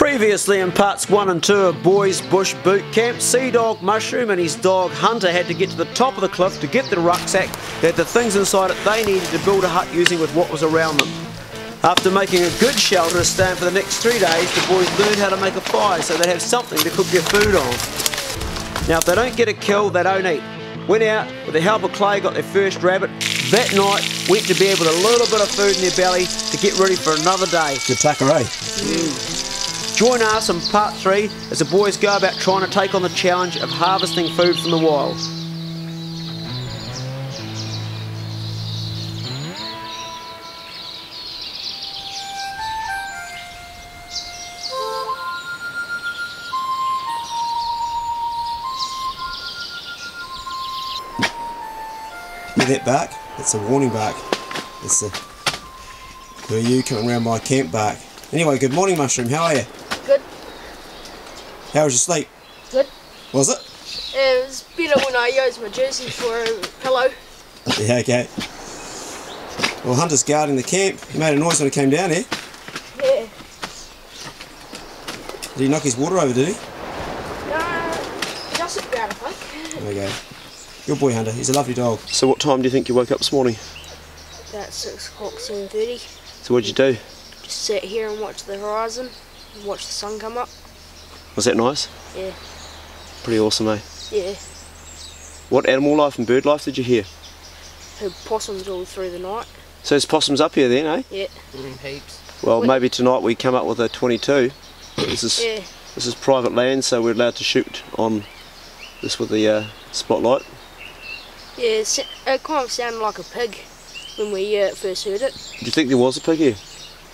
Previously in parts 1 and 2 of Boys Bush Boot Camp, Sea Dog Mushroom and his dog Hunter had to get to the top of the cliff to get the rucksack. They had the things inside it they needed to build a hut using with what was around them. After making a good shelter to stand for the next 3 days, the boys learned how to make a fire so they'd have something to cook their food on. Now if they don't get a kill, they don't eat. Went out, with the help of Clay, got their first rabbit. That night, went to bed with a little bit of food in their belly to get ready for another day. Good tucker, eh? Join us in part 3 as the boys go about trying to take on the challenge of harvesting food from the wild. Hear that bark? It's a warning bark. It's the who are you coming around my camp bark. Anyway, good morning, Mushroom. How are you? Good. How was your sleep? Good. Was it? It was better when I used my jersey for a pillow. Yeah, okay. Well, Hunter's guarding the camp. He made a noise when he came down here. Yeah. Did he knock his water over, did he? No, just a ground, I think. Okay. Good boy, Hunter. He's a lovely dog. So what time do you think you woke up this morning? About 6 o'clock, 7:30. So what did you do? Just sat here and watch the horizon and watch the sun come up. Was that nice? Yeah. Pretty awesome, eh? Yeah. What animal life and bird life did you hear? Heard possums all through the night. So there's possums up here then, eh? Yeah. Heaps. Well, maybe tonight we come up with a 22. This is private land, so we're allowed to shoot on this with the spotlight. Yeah, it kind of sounded like a pig when we first heard it. Do you think there was a pig here?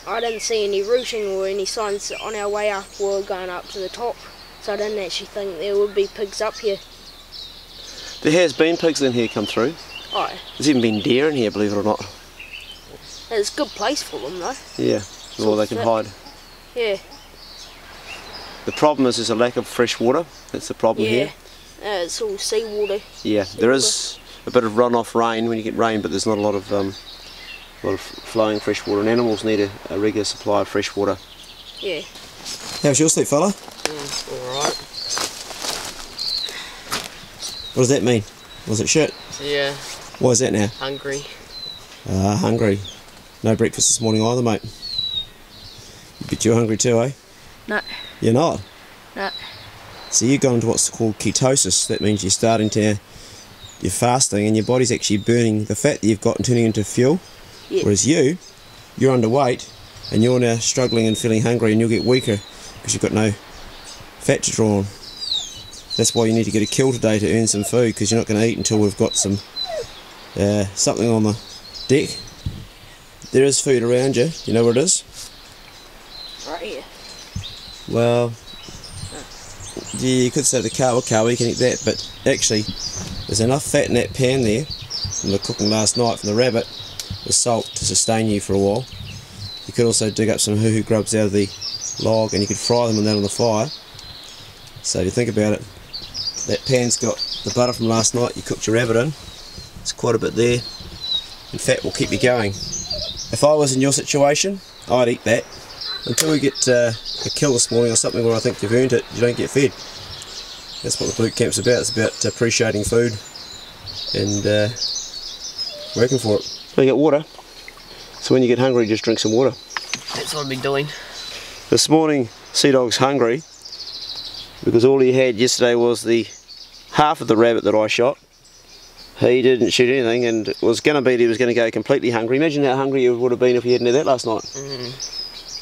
I didn't see any rooting or any signs on our way up or going up to the top, so I didn't actually think there would be pigs up here. There has been pigs in here come through. Oh, There's even been deer in here, believe it or not. it's a good place for them though. Yeah, well they can hide. Yeah. The problem is there's a lack of fresh water. That's the problem here. It's all seawater. Yeah, there is a bit of runoff rain when you get rain, but there's not a lot of flowing fresh water, and animals need a regular supply of fresh water. Yeah. How was your sleep, fella? Alright. What does that mean? Was it shit? Yeah. Why is that now? Hungry. Hungry. No breakfast this morning either, mate. You bet you're hungry too, eh? No. You're not? No. So you've gone into what's called ketosis. That means you're fasting and your body's actually burning the fat that you've got and turning into fuel. Yeah. Whereas you're underweight and you're now struggling and feeling hungry, and you'll get weaker because you've got no fat to draw on. That's why you need to get a kill today to earn some food, because you're not going to eat until we've got some something on the deck. There is food around you. You know where it is? Right here. Well, yeah, you could say the kawa, you can eat that, but actually there's enough fat in that pan there from the cooking last night from the rabbit, the salt, to sustain you for a while. You could also dig up some hoo-hoo grubs out of the log and you could fry them and that on the fire. So if you think about it, that pan's got the butter from last night you cooked your rabbit in. It's quite a bit there, and fat will keep you going. If I was in your situation, I'd eat that. Until we get a kill this morning or something where I think you've earned it, you don't get fed. That's what the boot camp's about. It's about appreciating food and working for it. So you get water. So when you get hungry, just drink some water. That's what I've been doing. This morning, Sea Dog's hungry because all he had yesterday was the half of the rabbit that I shot. He didn't shoot anything, and it was going to be that he was going to go completely hungry. Imagine how hungry you would have been if you hadn't had that last night.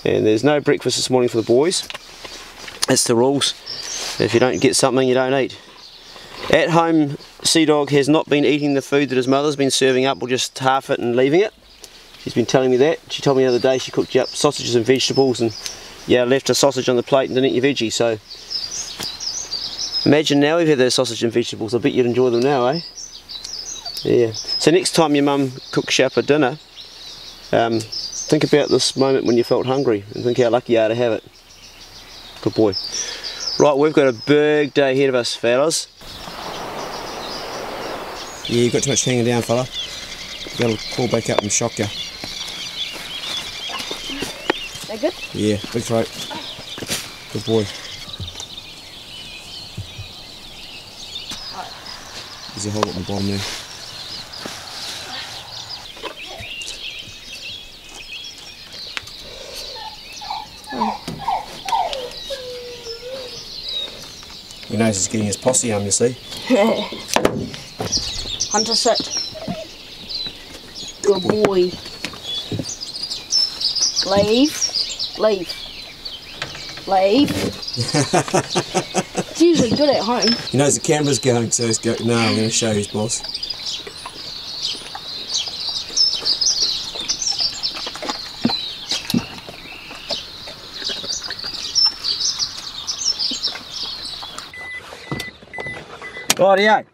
And there's no breakfast this morning for the boys. That's the rules. If you don't get something, you don't eat. At home, Sea Dog has not been eating the food that his mother's been serving up, or just half it and leaving it. She's been telling me that. She told me the other day she cooked you up sausages and vegetables, and left a sausage on the plate and didn't eat your veggies. So imagine now we've had those sausage and vegetables. I bet you'd enjoy them now, eh? Yeah. So next time your mum cooks you up a dinner, think about this moment when you felt hungry and think how lucky you are to have it. Good boy. Right, we've got a big day ahead of us, fellas. Yeah, you've got too much hanging down, fella. That'll pull back up and shock you. That good? Yeah, big throat. Good boy. There's a hole at the bottom there. He knows he's getting his posse home, you see. Hunter, sit. Good boy. Leave. Leave. Leave. He's usually good at home. He knows the camera's going, so he's going, no, I'm going to show his boss. Rightio.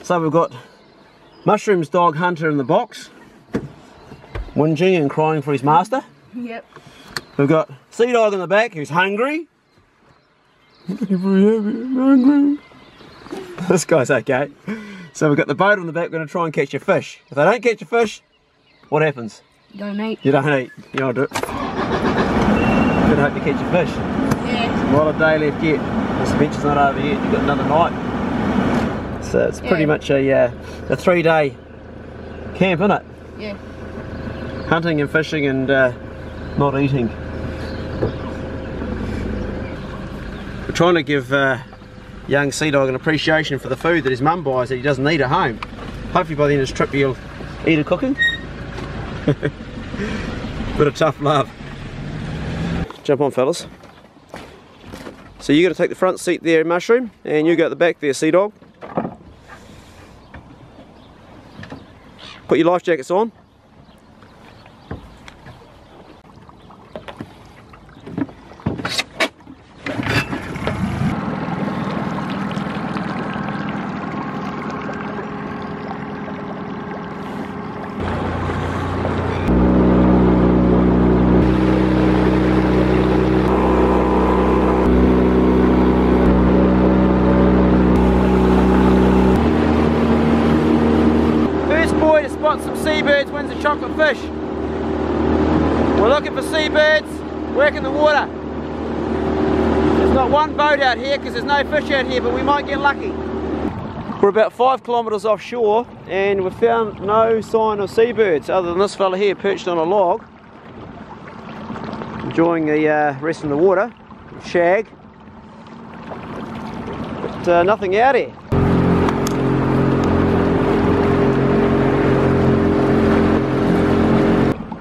So we've got Mushroom's dog Hunter in the box, whinging and crying for his master. Yep. We've got Sea Dog in the back who's hungry. Hungry. This guy's okay. So we've got the boat on the back, we're going to try and catch a fish. If they don't catch a fish, what happens? You don't eat. You don't eat. You don't do it. You're going to hope to catch a fish. Yeah. Not a day left yet. This adventure's not over yet. You've got another night. So it's pretty much a 3-day camp, isn't it? Yeah. Hunting and fishing and not eating. We're trying to give young Sea Dog an appreciation for the food that his mum buys that he doesn't eat at home. Hopefully by the end of this trip he'll eat a cooking. Bit of tough love. Jump on, fellas. So you got to take the front seat there, Mushroom, and you go at the back there, Sea Dog. Put your life jackets on. Some seabirds wins a chocolate fish. We're looking for seabirds, work in the water. There's not one boat out here because there's no fish out here, but we might get lucky. We're about 5 kilometres offshore and we've found no sign of seabirds other than this fella here perched on a log, enjoying the rest in the water, shag, but nothing out here.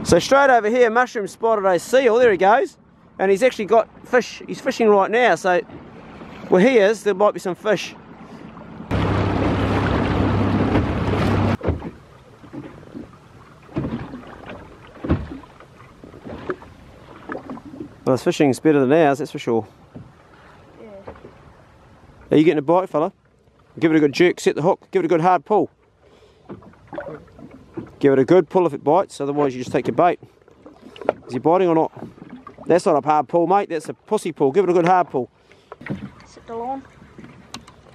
So straight over here, Mushroom spotted a seal, there he goes, and he's actually got fish, he's fishing right now, so where he is, there might be some fish. Well, his fishing's better than ours, that's for sure. Yeah. Are you getting a bite, fella? Give it a good jerk, set the hook, give it a good hard pull. Give it a good pull if it bites, otherwise you just take your bait. Is he biting or not? That's not a hard pull, mate, that's a pussy pull. Give it a good hard pull. Set the line.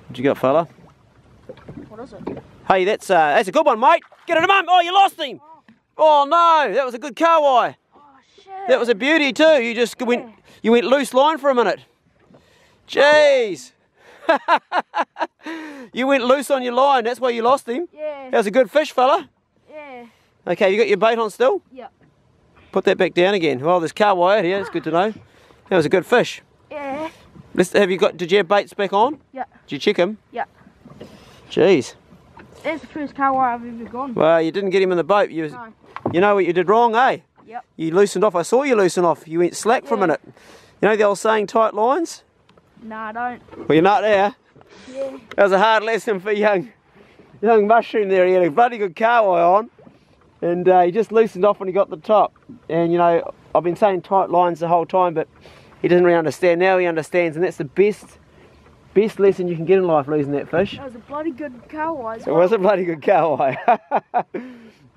What you got, fella? What is it? Hey, that's a good one, mate. Get it, mum. Oh, you lost him. Oh no, that was a good kawai. Oh shit. That was a beauty too. You just went loose line for a minute. Jeez. You went loose on your line, that's why you lost him. Yeah. That was a good fish, fella. Yeah. Okay, you got your bait on still? Yeah. Put that back down again. Well, there's kawai out here, it's good to know. That was a good fish. Yeah. Did you have baits back on? Yeah. Did you check him? Yeah. Jeez. That's the first kawai I've ever gone. Well, you didn't get him in the boat. No. You know what you did wrong, eh? Yep. You loosened off. I saw you loosen off. You went slack for a minute. You know the old saying, tight lines? No, I don't. Well, you're not there. Yeah. That was a hard lesson for young Mushroom there. He had a bloody good kawai on. And he just loosened off when he got the top. And you know, I've been saying tight lines the whole time, but he doesn't really understand. Now he understands, and that's the best lesson you can get in life, losing that fish. That was a bloody good kawai as It well. was a bloody good kawai.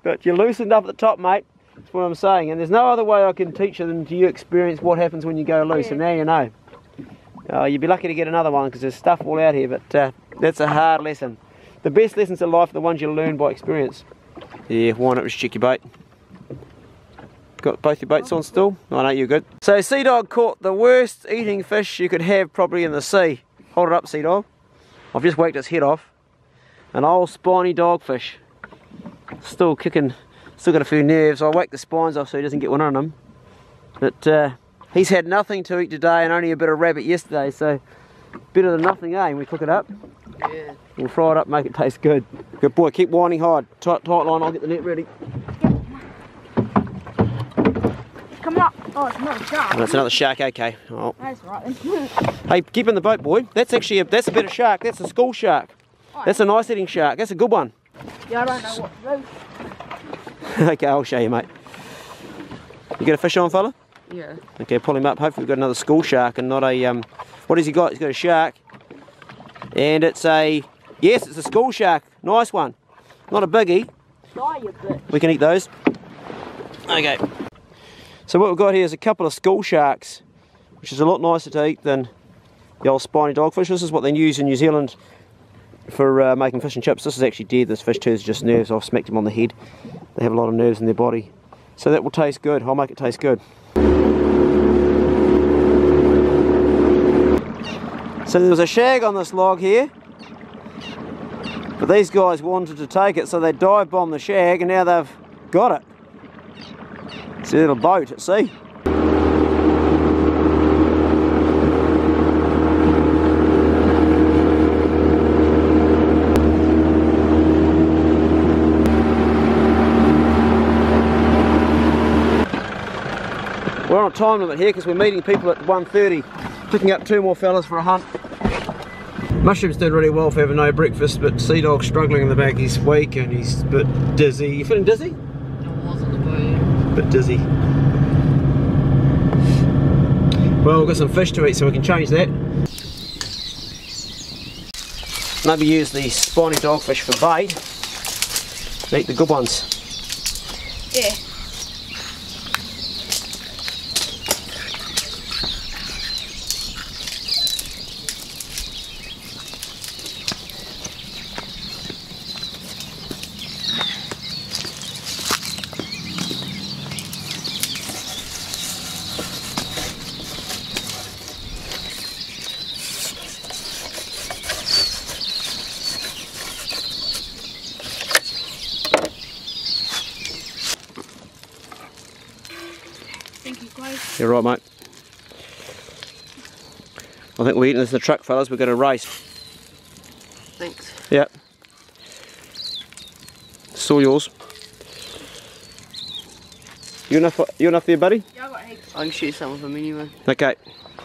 But you loosened up at the top, mate. That's what I'm saying. And there's no other way I can teach you than to you experience what happens when you go loose. Yeah. And now you know. You'd be lucky to get another one because there's stuff all out here, but that's a hard lesson. The best lessons in life are the ones you learn by experience. Yeah, why not just check your bait? Got got both your boats on still? Oh no, you're good. So Sea Dog caught the worst eating fish you could have probably in the sea. Hold it up, Sea Dog. I've just whacked its head off. An old spiny dogfish. Still kicking, still got a few nerves. I'll whack the spines off so he doesn't get one on him. But he's had nothing to eat today and only a bit of rabbit yesterday, so better than nothing, eh? When we cook it up. Yeah. We'll fry it up, make it taste good. Good boy, keep winding hard. Tight line, I'll get the net ready. It's coming up. Oh, it's not a shark. And that's another shark, okay. Oh. That's right then. Hey, keep in the boat, boy. That's actually that's a better shark. That's a school shark. That's a nice eating shark. That's a good one. Yeah, I don't know what to do. Okay, I'll show you, mate. You got a fish on, fella? Yeah. Okay, pull him up. Hopefully we've got another school shark and not a, what has he got? He's got a shark. And it's a, yes, it's a school shark. Nice one. Not a biggie. Die, you bitch. We can eat those. Okay. So what we've got here is a couple of school sharks, which is a lot nicer to eat than the old spiny dogfish. This is what they use in New Zealand for making fish and chips. This is actually dead. This fish too is just nerves. I've smacked them on the head. They have a lot of nerves in their body. So that will taste good. I'll make it taste good. So there was a shag on this log here, but these guys wanted to take it, so they dive bombed the shag and now they've got it. It's a little boat at sea. We're on a time limit here because we're meeting people at 1:30, picking up 2 more fellas for a hunt. Mushroom's doing really well for having no breakfast, but Sea Dog's struggling in the back. He's weak and he's a bit dizzy. You feeling dizzy? I was on the boat. Bit dizzy. Well, we've got some fish to eat, so we can change that. Maybe use the spiny dogfish for bait. Eat the good ones. Yeah. You're right, mate. I think we're eating this in the truck, fellas. We're going to race. Thanks. Yep. It's all yours. You enough there, buddy? Yeah, I got heaps. I can shoot some of them anyway. Okay.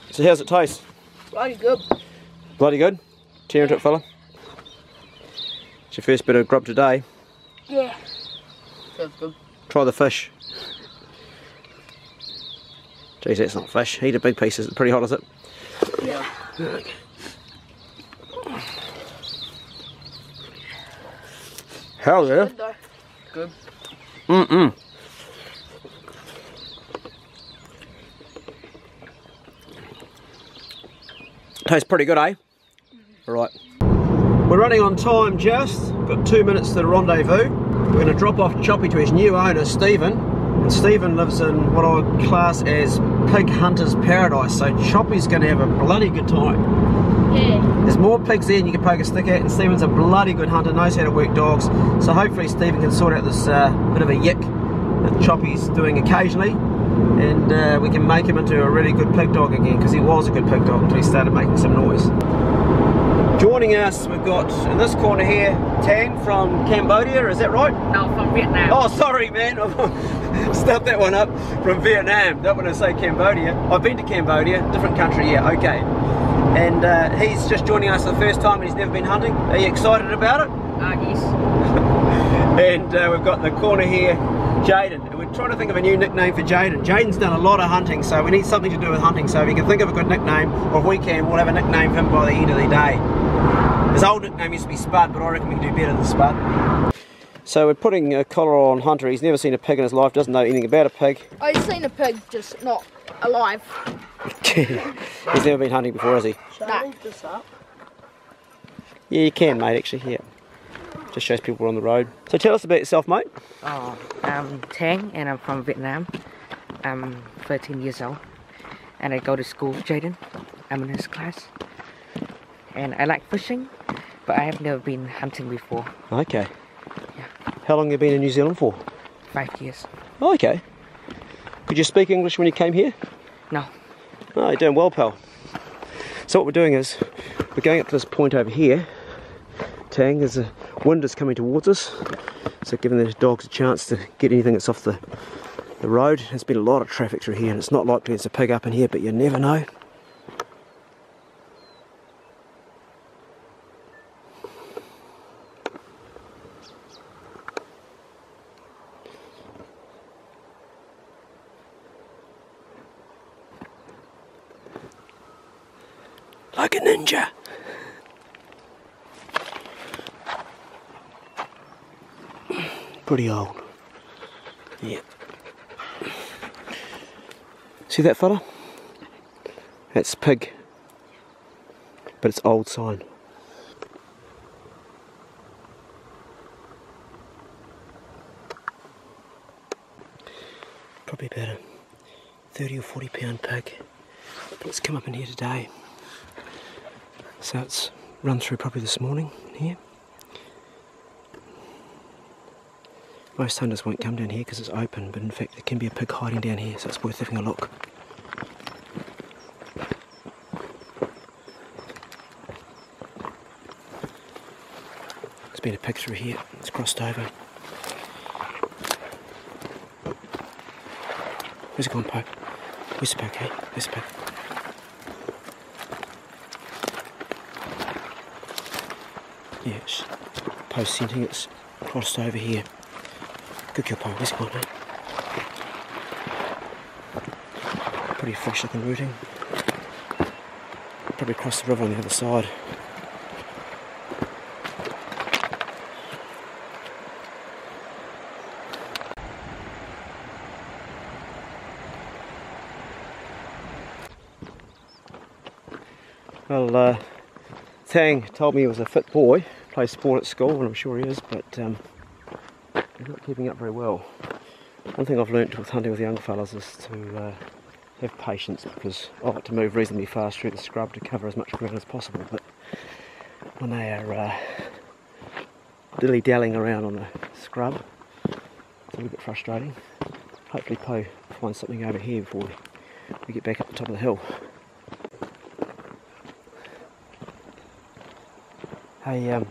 So how's it taste? Bloody good. Bloody good? Tear into it, fella. It's your first bit of grub today. Yeah. Sounds good. Try the fish. Jeez, that's not fish. Eat a big piece. Is it pretty hot, is it? Yeah. Okay. Hell yeah. Good though. Good. Mm-mm. Tastes pretty good, eh? Right. We're running on time just. Got 2 minutes to the rendezvous. We're going to drop off Choppy to his new owner, Stephen. And Stephen lives in what I would class as pig hunter's paradise, so Choppy's going to have a bloody good time. Yeah. There's more pigs there than you can poke a stick at, and Stephen's a bloody good hunter, knows how to work dogs, so hopefully Stephen can sort out this bit of a yick that Choppy's doing occasionally, and we can make him into a really good pig dog again, because he was a good pig dog until he started making some noise. Joining us, we've got, in this corner here, Tan from Cambodia, is that right? No, from Vietnam. Oh, sorry, man. Stuffed that one up. From Vietnam. Don't want to say Cambodia. I've been to Cambodia, different country, yeah, okay. And he's just joining us for the first time and he's never been hunting. Are you excited about it? Yes. And we've got in the corner here, Jaden. And we're trying to think of a new nickname for Jaden. Jaden's done a lot of hunting, so we need something to do with hunting. So if you can think of a good nickname, or if we can, we'll have a nickname for him by the end of the day. His old nickname used to be Spud, but I reckon we can do better than Spud. So we're putting a collar on Hunter. He's never seen a pig in his life, doesn't know anything about a pig. I've seen a pig, just not alive. He's never been hunting before, has he? Shall I leave this up? Yeah, you can, mate, actually, yeah. Just shows people on the road. So tell us about yourself, mate. Oh, I'm Tang and I'm from Vietnam. I'm 13 years old and I go to school with Jaden. I'm in his class. And I like fishing, but I have never been hunting before. Okay. Yeah. How long have you been in New Zealand for? 5 years. Oh, okay. Could you speak English when you came here? No. Oh, you're doing well, pal. So what we're doing is, we're going up to this point over here, Tang, as the wind is coming towards us, so giving the dogs a chance to get anything that's off the road. There's been a lot of traffic through here, and it's not likely there's a pig up in here, but you never know. Like a ninja. Pretty old. Yeah. See that fella? That's pig. But it's old sign. Probably about a 30 or 40 pound pig that's come up in here today. So it's run through probably this morning here. Most hunters won't come down here because it's open, but in fact there can be a pig hiding down here, so it's worth having a look. There's been a pig through here, it's crossed over. Where's it gone, Pope? Where's the pig, hey? Where's the pig? Yeah, it's post scenting, it's crossed over here. Good kill, Pope. Where's it gone, mate? Pretty fresh looking rooting. Probably cross the river on the other side. Well, Tang told me he was a fit boy, plays sport at school, and I'm sure he is, but he's not keeping up very well. One thing I've learnt with hunting with young fellas is to have patience, because I like to move reasonably fast through the scrub to cover as much ground as possible, but when they are dilly-dallying around on the scrub, it's a little bit frustrating. Hopefully Poe finds something over here before we get back up the top of the hill. Hey, you've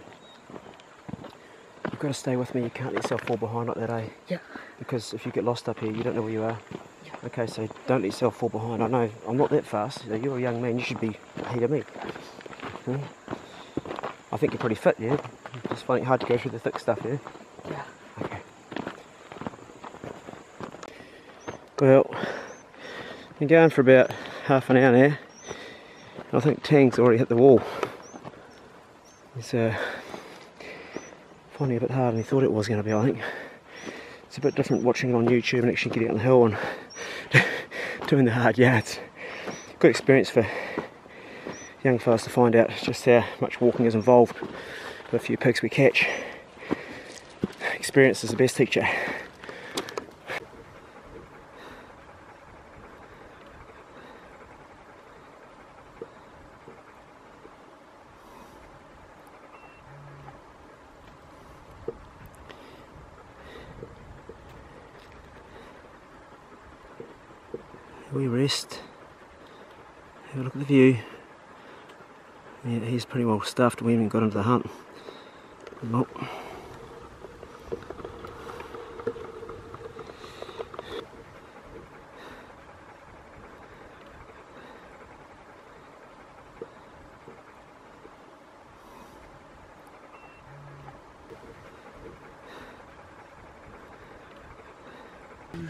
got to stay with me, you can't let yourself fall behind like that, eh? Yeah. Because if you get lost up here, you don't know where you are. Yeah. Okay, so don't let yourself fall behind. I know I'm not that fast, you're a young man, you should be ahead of me. I think you're pretty fit, yeah? Just finding it hard to go through the thick stuff, yeah? Yeah. Okay. Well, been going for about half an hour now. I think Tang's already hit the wall. He's finding it a bit harder than he thought it was going to be, I think. It's a bit different watching it on YouTube and actually getting on the hill and doing the hard yards. Good experience for young fellas to find out just how much walking is involved with a few pigs we catch. Experience is the best teacher. We rest, have a look at the view. Yeah, he's pretty well stuffed, we haven't got into the hunt. Nope.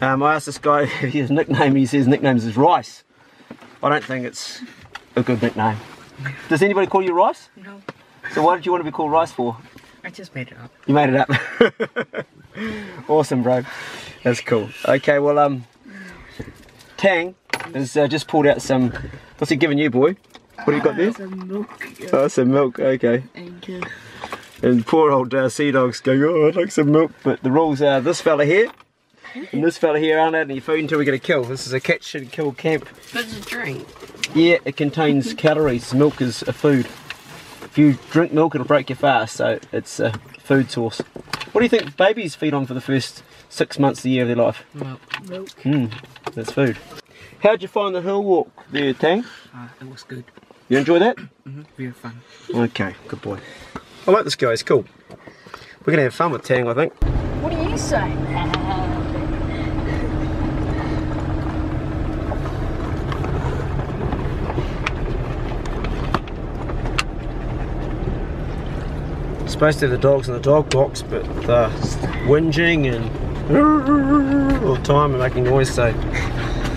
I asked this guy his nickname, he says his nickname is Rice. I don't think it's a good nickname. Does anybody call you Rice? No. So why did you want to be called Rice for? I just made it up. You made it up? Awesome, bro. That's cool. Okay, well, Tang has just pulled out some, what's he giving you, boy? What do you got there? Some milk. Oh, some milk, okay. And poor old Sea Dog's going, oh, I'd like some milk. But the rules are this fella here And this fella here aren't adding any food until we get a kill. This is a catch and kill camp. It's a drink. Yeah, it contains calories. Milk is a food. If you drink milk, it'll break your fast, so it's a food source. What do you think babies feed on for the first 6 months of the year of their life? Milk. That's food. How'd you find the hill walk there, Tang? It was good. You enjoy that? Very fun. Okay, good boy. I like this guy, he's cool. We're gonna have fun with Tang, I think. What do you say? Supposed to have the dogs in the dog box, but they're whinging and all the time and making noise, so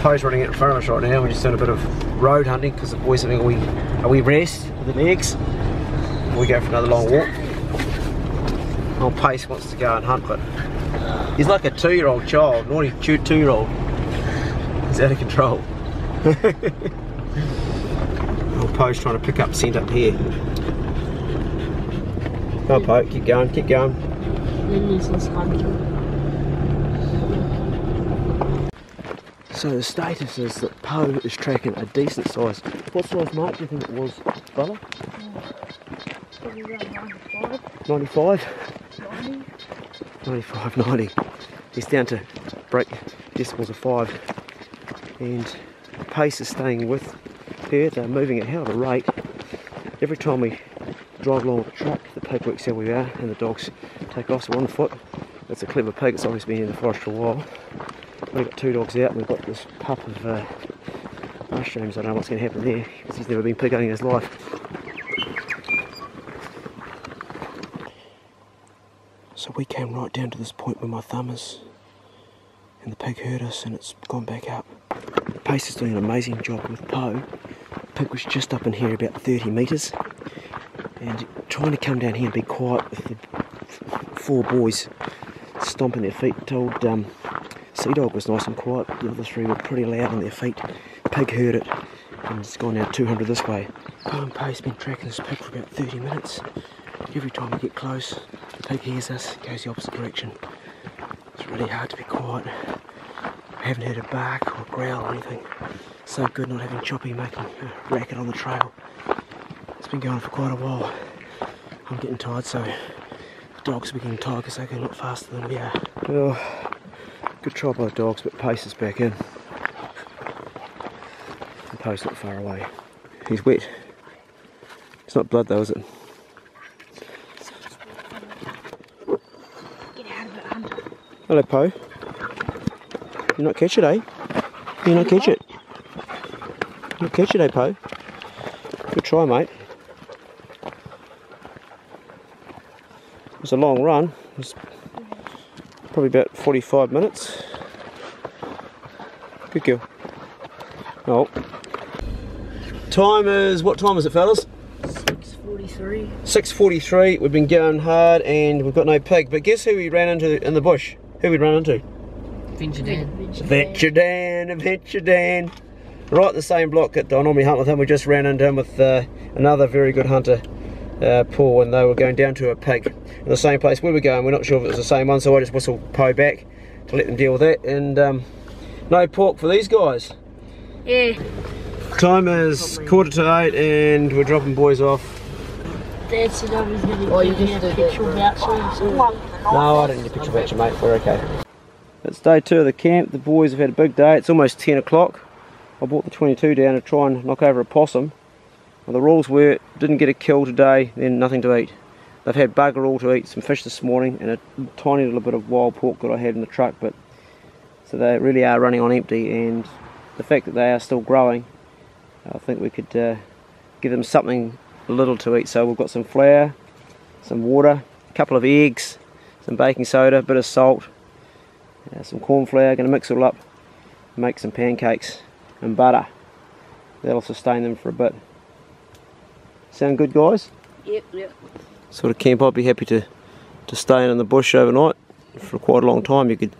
Poe's running out in front of us right now. We're just doing a bit of road hunting because the boys are having a wee rest with the legs. We go for another long walk. Old Pace wants to go and hunt, but he's like a 2-year-old child, naughty 2-year-old. He's out of control. Old Poe's trying to pick up scent up here. Come on, Poe, keep going, keep going. So the status is that Poe is tracking a decent size. What size mark do you think it was, fella? 95? 95, 90. He's down to break decimals of 5. And Pace is staying with her. They're moving at a hell of a rate. Every time we drive along with the truck, the pig works how we are and the dogs take off, so we're on foot. It's a clever pig, it's obviously been in the forest for a while. We've got 2 dogs out and we've got this pup of mushrooms. I don't know what's going to happen there because he's never been pig hunting in his life. So we came right down to this point where my thumb is and the pig heard us and it's gone back up. Pace is doing an amazing job with Poe. The pig was just up in here about 30 metres and trying to come down here and be quiet with the 4 boys stomping their feet. Told Sea Dog was nice and quiet, the other 3 were pretty loud on their feet. Pig heard it and it's gone out 200 this way. Poe and Pace been tracking this pig for about 30 minutes. Every time we get close, the pig hears us, goes the opposite direction. It's really hard to be quiet. I haven't heard a bark or a growl or anything. So good not having Choppy making a racket on the trail. It's been going for quite a while. I'm getting tired, so the dogs are getting tired because they go a lot faster than we are. Well, good try by the dogs, but Pace is back in. And Poe's not far away. He's wet. It's not blood though, is it? Get out of it, Hunter. Hello, Poe. You not catch it, eh? You not catch it? You not catch it, eh, Poe? Good try, mate. It was a long run. It was probably about 45 minutes. Good girl. Oh. Time is, what time is it, fellas? 6:43. 6:43. We've been going hard and we've got no pig. But guess who we ran into in the bush? Who we ran into? Adventure Dan. Right the same block that I normally hunt with him. We just ran into him with another very good hunter, Paul, and they were going down to a pig in the same place we were going. We're not sure if it was the same one, so I just whistled Poe back to let them deal with that. And no pork for these guys. Yeah. Time is 7:45 and we're dropping boys off. Dad said I was going to give you a petrol voucher. No, I didn't need a picture voucher, mate. We're okay. It's day 2 of the camp. The boys have had a big day. It's almost 10 o'clock. I brought the 22 down to try and knock over a possum. Well, the rules were, didn't get a kill today, then nothing to eat. They've had bugger all to eat, some fish this morning and a tiny little bit of wild pork that I had in the truck. But so they really are running on empty, and the fact that they are still growing, I think we could give them something a little to eat. So we've got some flour, some water, a couple of eggs, some baking soda, a bit of salt, some corn flour. Going to mix it all up, make some pancakes and butter. That'll sustain them for a bit. Sound good, guys? Yep. Sort of camp I'd be happy to stay in the bush overnight for quite a long time. You could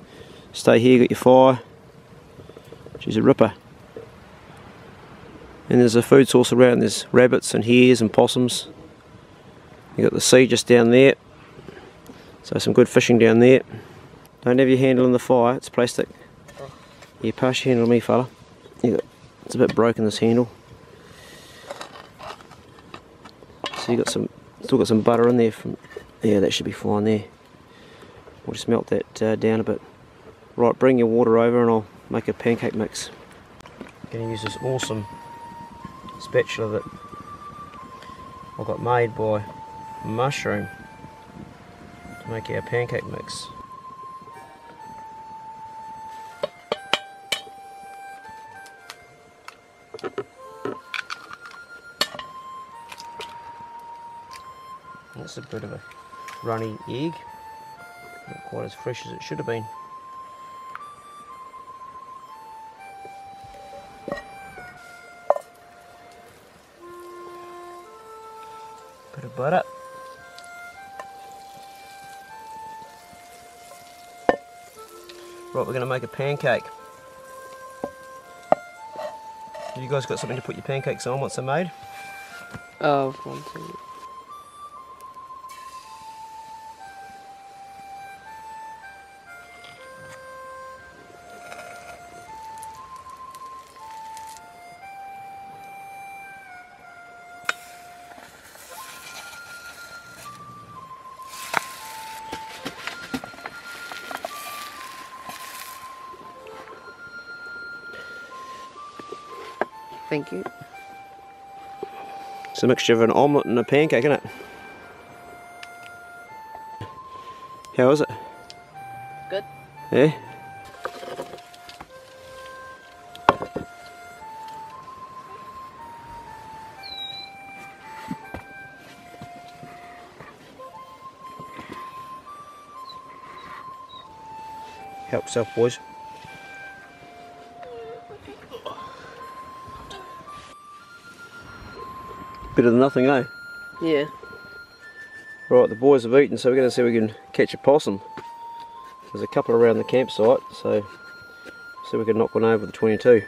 stay here, get your fire, which is a ripper. And there's a food source around. There's rabbits and hares and possums. You got the sea just down there, so some good fishing down there. Don't have your handle in the fire, it's plastic. You pass your handle to me, fella. It's a bit broken, this handle. So you got still got some butter in there from, yeah, that should be fine there. We'll just melt that down a bit. Right, bring your water over and I'll make a pancake mix. I'm going to use this awesome spatula that I got made by Mushroom to make our pancake mix. That's a bit of a runny egg, not quite as fresh as it should have been. Bit of butter. Right, we're going to make a pancake. You guys got something to put your pancakes on once they're made? Oh, one second. Thank you. It's a mixture of an omelette and a pancake, isn't it? How is it? Good. Yeah? Help yourself, boys. Better than nothing, eh? Yeah. Right, the boys have eaten, so we're going to see if we can catch a possum. There's a couple around the campsite, so see if we can knock one over with the 22.